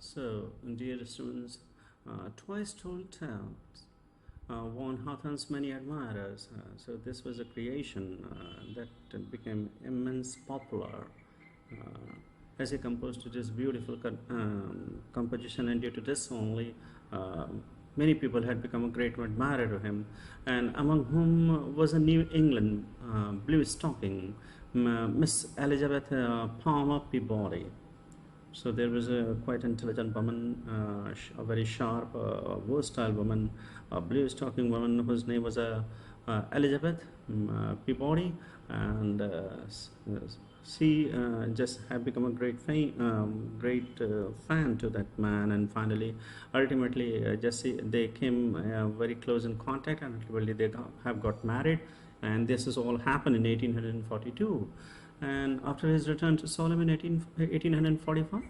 So, dear students, twice told tales won Hawthorne's many admirers. So this was a creation that became immense popular as he composed this beautiful composition, and due to this only, uh, many people had become a great admirer to him, and among whom was a New England blue stocking, Miss Elizabeth Palmer Peabody. So there was a quite intelligent woman, a very sharp, versatile woman, a blue-stocking woman whose name was Elizabeth Peabody, and she just had become a great fan to that man, and finally, ultimately, they came very close in contact, and ultimately they have got married, and this has all happened in 1842. And after his return to Salem in 1845,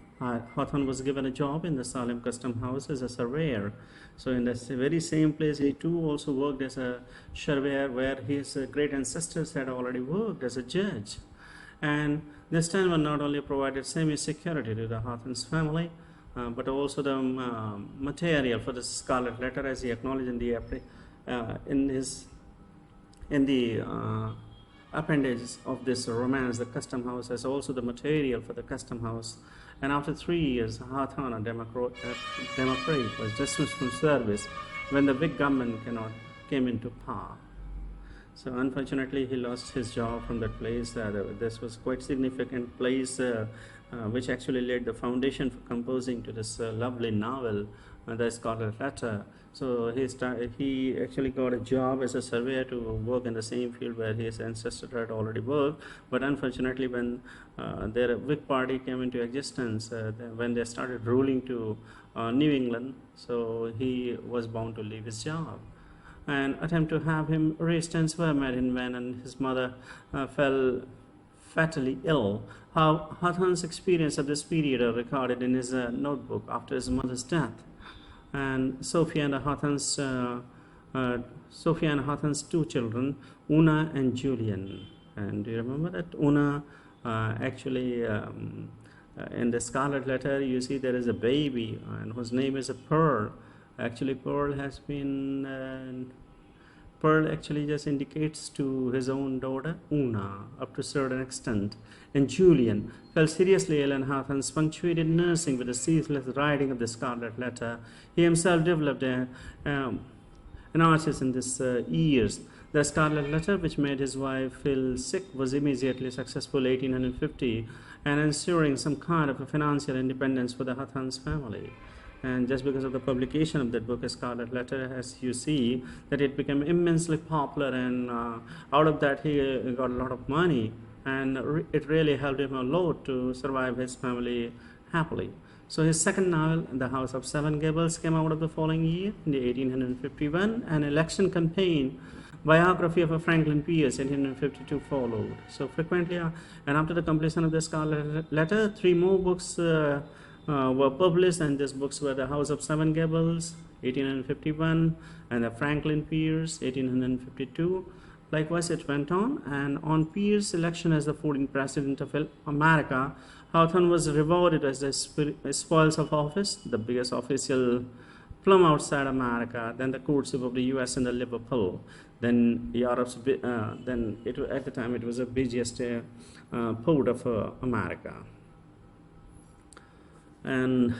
Hawthorne was given a job in the Salem Custom House as a surveyor. So in the very same place, he too also worked as a surveyor, where his great ancestors had already worked as a judge. And this time not only provided semi-security to the Hawthorne's family, but also the material for the Scarlet Letter, as he acknowledged in the appendages of this romance. The Custom House has also the material for the Custom House. And after 3 years, Hawthorne, a Democrat, was dismissed from service when the Whig government came into power. So unfortunately, he lost his job from that place. This was quite significant place, which actually laid the foundation for composing to this lovely novel, The Scarlet Letter. So he actually got a job as a surveyor to work in the same field where his ancestors had already worked. But unfortunately, when their Whig party came into existence, when they started ruling to New England, so he was bound to leave his job. An attempt to have him restrained were made in vain, and his mother fell fatally ill. Hawthorne's experience of this period are recorded in his notebook after his mother's death. And Sophia and Hawthorne's two children, Una and Julian. And do you remember that Una actually in the Scarlet Letter, you see there is a baby and whose name is a Pearl. Actually, Pearl actually just indicates to his own daughter, Una, up to a certain extent. And Julian fell seriously ill, and Hawthorne's punctuated nursing with the ceaseless writing of the Scarlet Letter. He himself developed an artist in this years. The Scarlet Letter, which made his wife feel sick, was immediately successful 1850, and ensuring some kind of a financial independence for the Hawthorne's family. And just because of the publication of that book, A Scarlet Letter, as you see, that it became immensely popular, and out of that he got a lot of money, and it really helped him a lot to survive his family happily. So his second novel, The House of Seven Gables, came out of the following year, in 1851. An election campaign biography of Franklin Pierce, 1852, followed. So frequently, and after the completion of The Scarlet Letter, 3 more books were published, and these books were The House of Seven Gables, 1851, and the Franklin Pierce, 1852. Likewise, it went on, and on Pierce's election as the 14th President of America, Hawthorne was rewarded as the spoils of office, the biggest official plum outside America, then the courtship of the U.S. in the Liverpool, then Europe's, at the time it was the busiest port of America. And